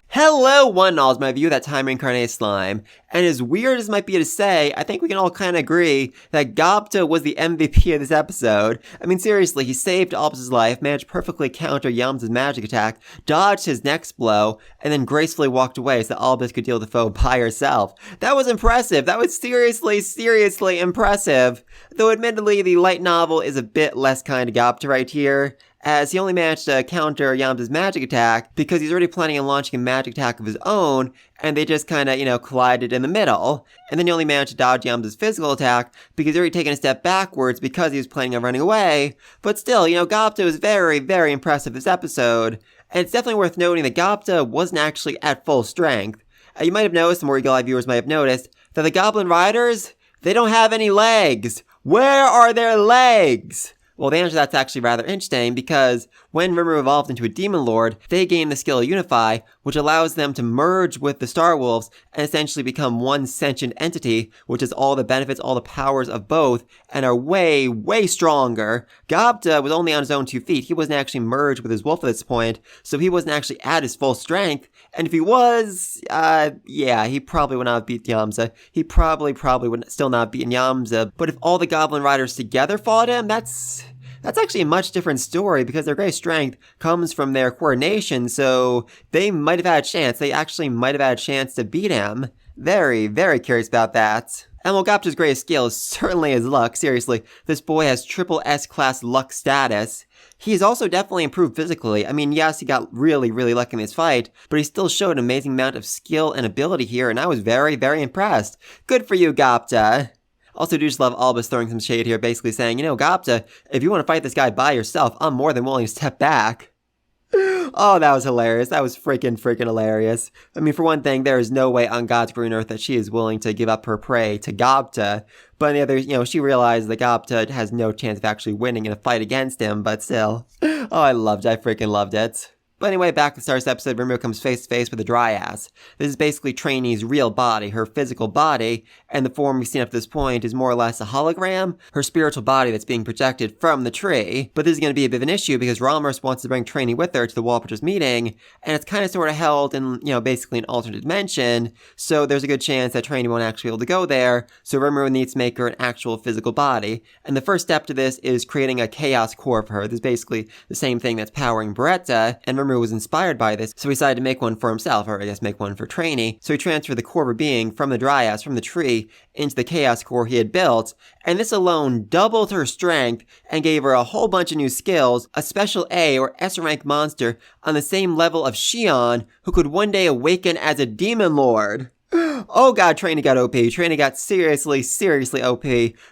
Hello, one and all, is my view of that time reincarnated slime. And as weird as it might be to say, I think we can all kind of agree that Gobta was the MVP of this episode. I mean, seriously, he saved Albus' life, managed to perfectly counter Yams' magic attack, dodged his next blow, and then gracefully walked away so that Albus could deal with the foe by herself. That was impressive. That was seriously impressive. Though admittedly, the light novel is a bit less kind to Gobta right here, as he only managed to counter Yams' magic attack because he's already planning on launching a magic attack of his own, and they just kind of, collided in the middle. And then he only managed to dodge Yams' physical attack because he's already taken a step backwards because he was planning on running away. But still, Gobta was very impressive this episode, and it's definitely worth noting that Gobta wasn't actually at full strength. You might have noticed, the more eagle-eyed viewers might have noticed, that the Goblin Riders, they don't have any legs. Where are their legs? Well, the answer to that's actually rather interesting because when Rimuru evolved into a Demon Lord, they gained the skill Unify, which allows them to merge with the Star Wolves and essentially become one sentient entity, which has all the benefits, all the powers of both, and are way stronger. Gobta was only on his own 2 feet. He wasn't actually merged with his wolf at this point, so he wasn't actually at his full strength. And if he was, he probably would not have beat Yamza. He probably would still not have beaten Yamza. But if all the Goblin Riders together fought him, that's actually a much different story because their great strength comes from their coordination, so they might have had a chance. They actually might have had a chance to beat him. Very curious about that. And while Gobta's greatest skill is certainly his luck, seriously, this boy has triple S-class luck status. He's also definitely improved physically. I mean, yes, he got really lucky in this fight, but he still showed an amazing amount of skill and ability here, and I was very impressed. Good for you, Gobta. Also, do just love Albus throwing some shade here, basically saying, Gobta, if you want to fight this guy by yourself, I'm more than willing to step back. Oh, that was hilarious. That was freaking hilarious. I mean, for one thing, there is no way on God's green earth that she is willing to give up her prey to Gobta. But on the other, she realized that Gobta has no chance of actually winning in a fight against him, but still. Oh, I freaking loved it. But anyway, back to the start of this episode, Rimuru comes face to face with a Dryas. This is basically Trainee's real body, her physical body, and the form we've seen up to this point is more or less a hologram, her spiritual body that's being projected from the tree. But this is going to be a bit of an issue because Ralmers wants to bring Trainee with her to the Walpurgis meeting, and it's kind of sort of held in, basically an alternate dimension, so there's a good chance that Trainee won't actually be able to go there, so Rimuru needs to make her an actual physical body. And the first step to this is creating a chaos core for her. This is basically the same thing that's powering Beretta, and Rimuru was inspired by this, so he decided to make one for himself, or I guess make one for Trainee. So he transferred the core of her being from the Dryas, from the tree, into the chaos core he had built, and this alone doubled her strength and gave her a whole bunch of new skills, a special A or S rank monster on the same level of Shion, who could one day awaken as a Demon Lord. Oh god, Trainee got OP. Trainee got seriously OP,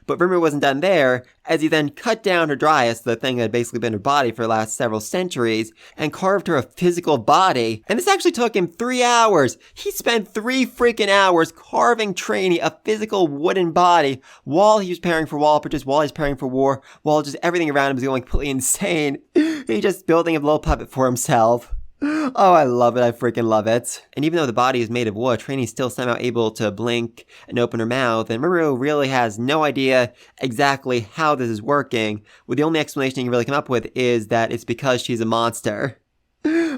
but Rimuru wasn't done there, as he then cut down her Dryas, the thing that had basically been her body for the last several centuries, and carved her a physical body. And this actually took him 3 hours. He spent 3 freaking hours carving Trainee a physical wooden body while he was preparing for Walpurgis, while he was preparing for war, while just everything around him was going completely insane. He's just building a little puppet for himself. Oh, I love it. I freaking love it. And even though the body is made of wood, Trainee's still somehow able to blink and open her mouth, and Rimuru really has no idea exactly how this is working. Well, the only explanation he can really come up with is that it's because she's a monster.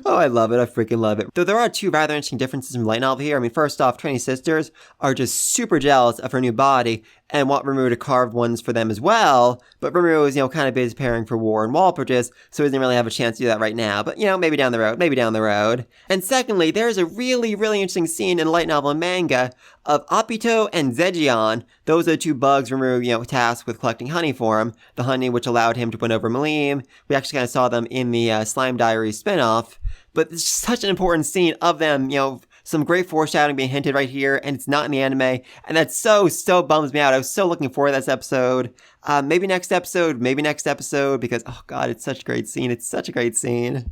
Oh, I love it. I freaking love it. Though there are 2 rather interesting differences in the light novel here. I mean, first off, Trainee's sisters are just super jealous of her new body and want Rimuru to carve ones for them as well. But Rimuru is, kind of busy preparing for war and Walpurgis, so he doesn't really have a chance to do that right now. But, maybe down the road. And secondly, there's a really interesting scene in the light novel and manga of Apito and Zejion. Those are the 2 bugs Rimuru, tasked with collecting honey for him. The honey which allowed him to win over Malim. We actually kind of saw them in the Slime Diaries spinoff. But it's such an important scene of them, some great foreshadowing being hinted right here, and it's not in the anime, and that so bums me out. I was so looking forward to this episode. Maybe next episode, because, oh god, it's such a great scene.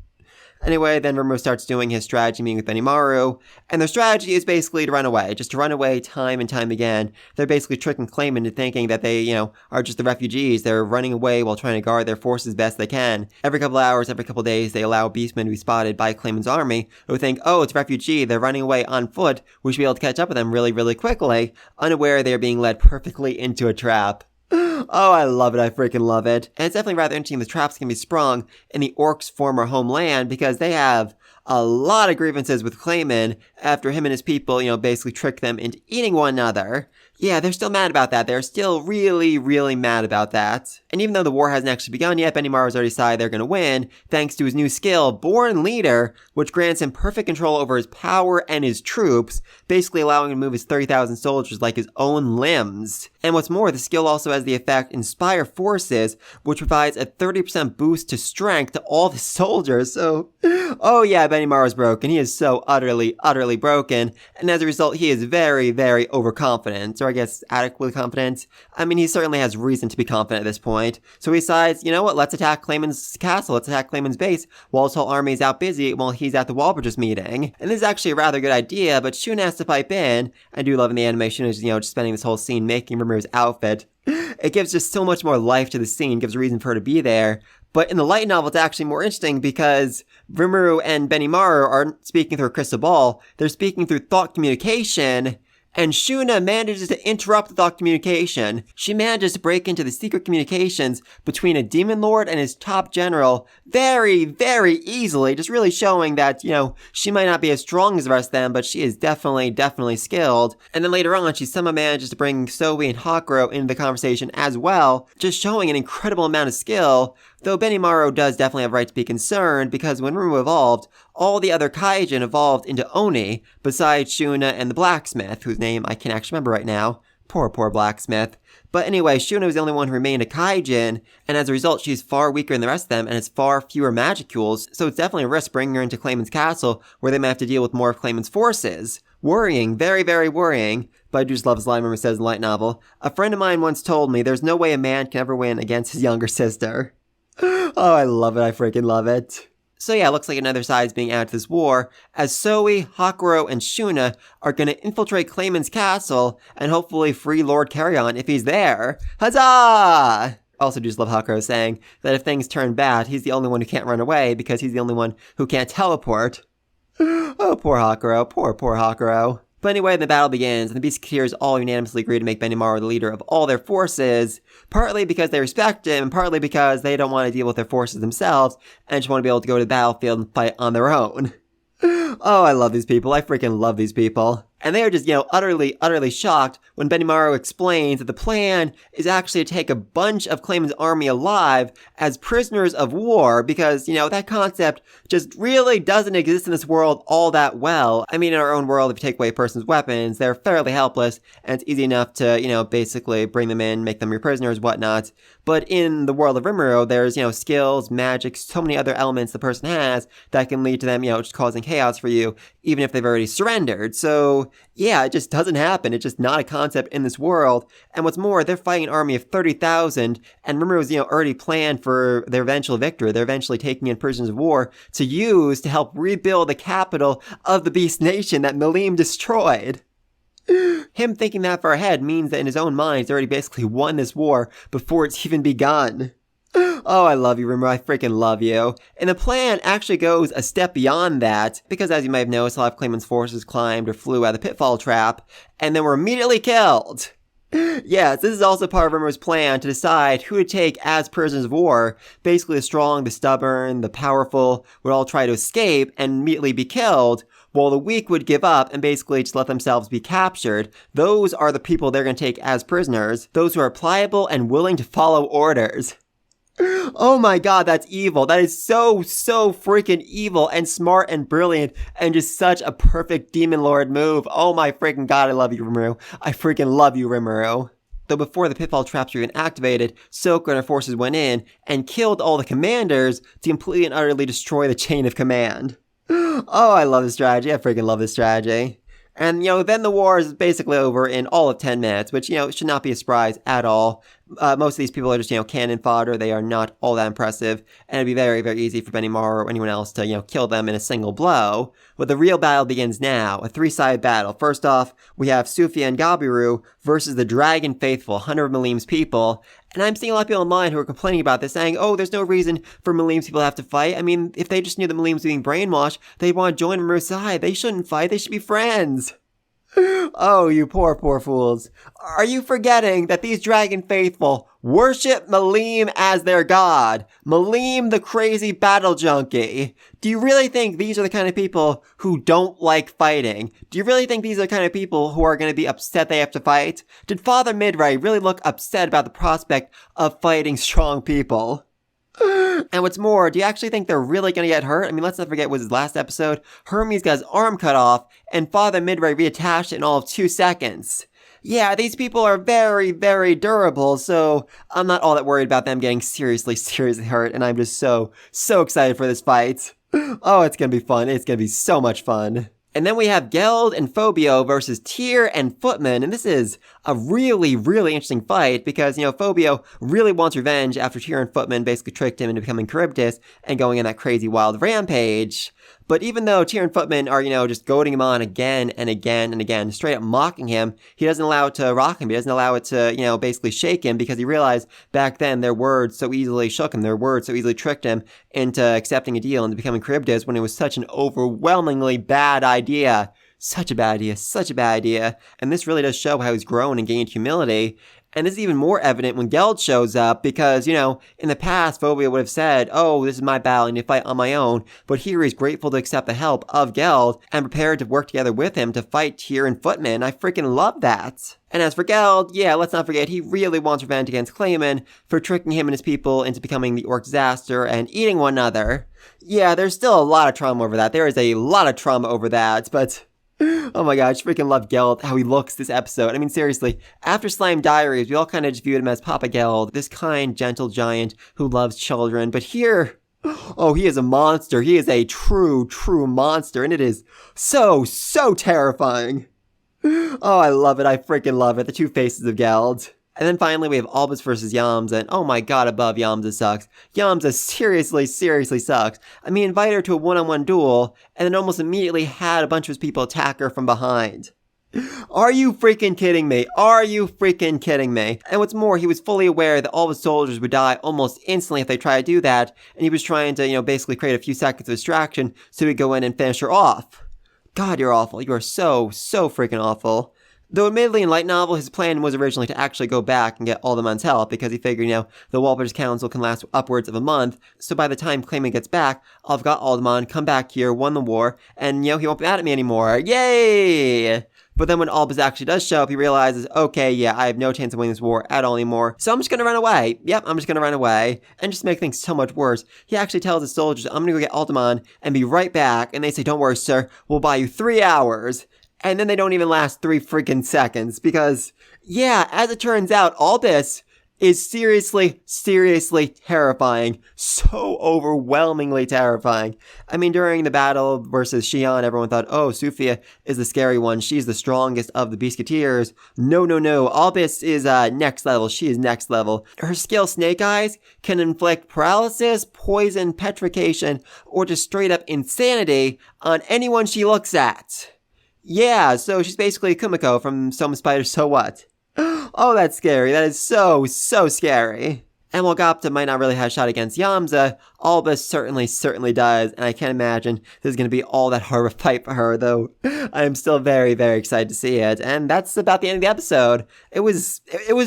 Anyway, then Rimuru starts doing his strategy meeting with Benimaru, and their strategy is basically to run away, just to run away time and time again. They're basically tricking Clayman into thinking that they, are just the refugees. They're running away while trying to guard their forces best they can. Every couple hours, every couple days, they allow beastmen to be spotted by Clayman's army, who think, oh, it's a refugee, they're running away on foot, we should be able to catch up with them really quickly, unaware they are being led perfectly into a trap. Oh, I love it. I freaking love it. And it's definitely rather interesting the traps can be sprung in the orcs' former homeland because they have a lot of grievances with Clayman after him and his people, basically trick them into eating one another. Yeah, they're still mad about that. They're still really, really mad about that. And even though the war hasn't actually begun yet, Benimaru's already decided they're going to win, thanks to his new skill, Born Leader, which grants him perfect control over his power and his troops, basically allowing him to move his 30,000 soldiers like his own limbs. And what's more, the skill also has the effect Inspire Forces, which provides a 30% boost to strength to all the soldiers. So, oh yeah, Benimaru's broken. He is so utterly, utterly broken. And as a result, he is very, very overconfident. Or I guess adequately confident. I mean, he certainly has reason to be confident at this point. So he decides, you know what, let's attack Clayman's castle. Let's attack Clayman's base while his whole army is out busy while he's at the Walbridges meeting. And this is actually a rather good idea, but Shuna has to pipe in. I do love in the animation is, just spending this whole scene making Rimru's outfit. It gives just so much more life to the scene, gives a reason for her to be there. But in the light novel, it's actually more interesting because Rimuru and Benimaru aren't speaking through a crystal ball. They're speaking through thought communication. And Shuna manages to interrupt the thought communication. She manages to break into the secret communications between a demon lord and his top general very, very easily, just really showing that, she might not be as strong as the rest of them, but she is definitely, definitely skilled. And then later on, she somehow manages to bring Zoe and Hakuro into the conversation as well, just showing an incredible amount of skill. Though Benimaru does definitely have right to be concerned, because when Rimuru evolved, all the other Kaijin evolved into Oni, besides Shuna and the blacksmith, whose name I can't actually remember right now. Poor blacksmith. But anyway, Shuna was the only one who remained a Kaijin, and as a result, she's far weaker than the rest of them, and has far fewer magicules, so it's definitely a risk bringing her into Clayman's castle, where they might have to deal with more of Clayman's forces. Worrying, very, very worrying. But I do just love his line when he says in the light novel, "A friend of mine once told me there's no way a man can ever win against his younger sister." Oh, I love it. I freaking love it. So yeah, it looks like another side is being added to this war, as Zoe, Hakuro, and Shuna are going to infiltrate Clayman's castle and hopefully free Lord Carrion if he's there. Huzzah! Also just love Hakuro saying that if things turn bad, he's the only one who can't run away because he's the only one who can't teleport. Oh, poor Hakuro. Poor Hakuro. But anyway, the battle begins, and the Beastketeers all unanimously agree to make Benimaru the leader of all their forces, partly because they respect him, and partly because they don't want to deal with their forces themselves, and just want to be able to go to the battlefield and fight on their own. Oh, I love these people. I freaking love these people. And they are just, utterly, utterly shocked when Benimaru explains that the plan is actually to take a bunch of Clayman's army alive as prisoners of war because, that concept just really doesn't exist in this world all that well. I mean, in our own world, if you take away a person's weapons, they're fairly helpless, and it's easy enough to, basically bring them in, make them your prisoners, whatnot. But in the world of Rimuru, there's, skills, magic, so many other elements the person has that can lead to them, just causing chaos for you, even if they've already surrendered. So, yeah, it just doesn't happen. It's just not a concept in this world. And what's more, they're fighting an army of 30,000, and Rimuru's, already planned for their eventual victory. They're eventually taking in prisoners of war to use to help rebuild the capital of the Beast Nation that Malim destroyed. Him thinking that far ahead means that in his own mind, he's already basically won this war before it's even begun. Oh, I love you, Rimuru. I freaking love you. And the plan actually goes a step beyond that, because as you might have noticed, a lot of Clayman's forces climbed or flew out of the pitfall trap, and then were immediately killed. Yes, this is also part of Rimuru's plan to decide who to take as prisoners of war. Basically, the strong, the stubborn, the powerful would all try to escape and immediately be killed, while the weak would give up and basically just let themselves be captured. Those are the people they're going to take as prisoners, those who are pliable and willing to follow orders. Oh my god, that's evil. That is so freaking evil and smart and brilliant and just such a perfect Demon Lord move. Oh my freaking god, I love you, Rimuru. I freaking love you, Rimuru. Though before the pitfall traps were even activated, Soka and her forces went in and killed all the commanders to completely and utterly destroy the chain of command. Oh, I love this strategy. I freaking love this strategy. And, then the war is basically over in all of 10 minutes, which, should not be a surprise at all. Most of these people are just, cannon fodder. They are not all that impressive. And it'd be very, very easy for Benimaru or anyone else to, kill them in a single blow. But the real battle begins now. A three-sided battle. First off, we have Sufia and Gabiru versus the Dragon Faithful, 100 of Malim's people. And I'm seeing a lot of people online who are complaining about this, saying, oh, there's no reason for Malim's people to have to fight. I mean, if they just knew that Malim's being brainwashed, they'd want to join Rimuru's side. They shouldn't fight. They should be friends. Oh, you poor fools. Are you forgetting that these dragon faithful worship Malim as their god? Malim, the crazy battle junkie. Do you really think these are the kind of people who don't like fighting? Do you really think these are the kind of people who are going to be upset they have to fight? Did Father Midray really look upset about the prospect of fighting strong people? And what's more, do you actually think they're really going to get hurt? I mean, let's not forget, was his last episode, Hermes got his arm cut off, and Father Midray reattached it in all of 2 seconds. Yeah, these people are very durable, so I'm not all that worried about them getting seriously hurt, and I'm just so excited for this fight. Oh, it's going to be fun. It's going to be so much fun. And then we have Geld and Phobio versus Tyr and Footman, and this is a really interesting fight because, Phobio really wants revenge after Tyr and Footman basically tricked him into becoming Charybdis and going on that crazy wild rampage. But even though Tyr and Footman are, just goading him on again and again, straight up mocking him, he doesn't allow it to rock him. He doesn't allow it to, basically shake him because he realized back then their words so easily shook him. Their words so easily tricked him into accepting a deal and becoming Charybdis when it was such an overwhelmingly bad idea. Such a bad idea. And this really does show how he's grown and gained humility. And this is even more evident when Geld shows up because, in the past, Phobia would have said, oh, this is my battle, I need to fight on my own. But here he's grateful to accept the help of Geld and prepared to work together with him to fight Tyr and Footman. I freaking love that. And as for Geld, yeah, let's not forget, he really wants revenge against Clayman for tricking him and his people into becoming the orc disaster and eating one another. Yeah, there's still a lot of trauma over that. There is a lot of trauma over that, but... Oh my god, I just freaking love Geld, how he looks this episode. I mean, seriously, after Slime Diaries, we all kind of just viewed him as Papa Geld, this kind, gentle giant who loves children. But here, oh, he is a monster. He is a true monster, and it is so terrifying. Oh, I love it. I freaking love it. The 2 faces of Geld. And then finally, we have Albus versus Yamza, and oh my god, above, Yamza sucks. Yamza seriously sucks. I mean, invite her to a one-on-one duel, and then almost immediately had a bunch of his people attack her from behind. Are you freaking kidding me? And what's more, he was fully aware that all the soldiers would die almost instantly if they tried to do that, and he was trying to, basically create a few seconds of distraction so he'd go in and finish her off. God, you're awful. You are so freaking awful. Though admittedly in Light Novel, his plan was originally to actually go back and get Aldemon's help because he figured, the Walpurgis Council can last upwards of a month, so by the time Clayman gets back, I'll have got Aldemon, come back here, won the war, and, he won't be mad at me anymore. Yay! But then when Albus actually does show up, he realizes, okay, yeah, I have no chance of winning this war at all anymore, so I'm just gonna run away. Yep, I'm just gonna run away. And just to make things so much worse, he actually tells his soldiers, I'm gonna go get Aldemon and be right back, and they say, don't worry, sir, we'll buy you 3 hours. And then they don't even last 3 freaking seconds because, yeah, as it turns out, all this is seriously terrifying. So overwhelmingly terrifying. I mean, during the battle versus Xian, everyone thought, oh, Sufia is the scary one. She's the strongest of the Beastketeers. No. Albus is next level. She is next level. Her skill, Snake Eyes, can inflict paralysis, poison, petrification, or just straight up insanity on anyone she looks at. Yeah, so she's basically Kumiko from Soma Spider So What? Oh, that's scary. That is so scary. And while Gobta might not really have a shot against Yamza, Albus certainly does, and I can't imagine this is going to be all that hard of a fight for her, though I am still very excited to see it. And that's about the end of the episode. It was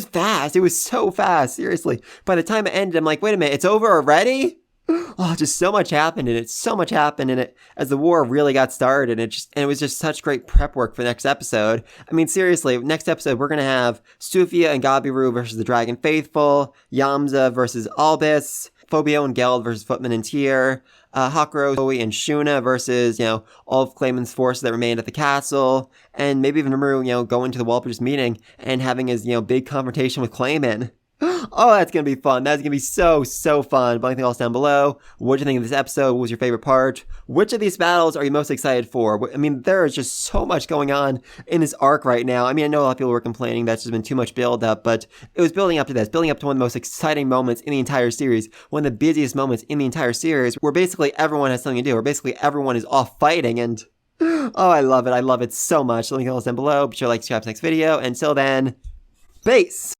fast. It was so fast, seriously. By the time it ended, I'm like, wait a minute, it's over already? Oh, just so much happened in it. As the war really got started, and it was just such great prep work for the next episode. I mean, seriously, next episode we're gonna have Sufia and Gabiru versus the Dragon Faithful, Yamza versus Albus, Phobio and Geld versus Footman and Tyr, Hakuro, Zoe, and Shuna versus, all of Clayman's forces that remained at the castle, and maybe even Maru, going to the Walpurgis meeting and having his, big confrontation with Clayman. Oh, that's going to be fun. That's going to be so fun. But anything else down below? What do you think of this episode? What was your favorite part? Which of these battles are you most excited for? I mean, there is just so much going on in this arc right now. I mean, I know a lot of people were complaining that's just been too much build-up, but it was building up to this, building up to one of the most exciting moments in the entire series, one of the busiest moments in the entire series, where basically everyone has something to do, where basically everyone is off fighting, and oh, I love it so much. So anything else down below, be sure to like, subscribe to the next video. Until then, peace!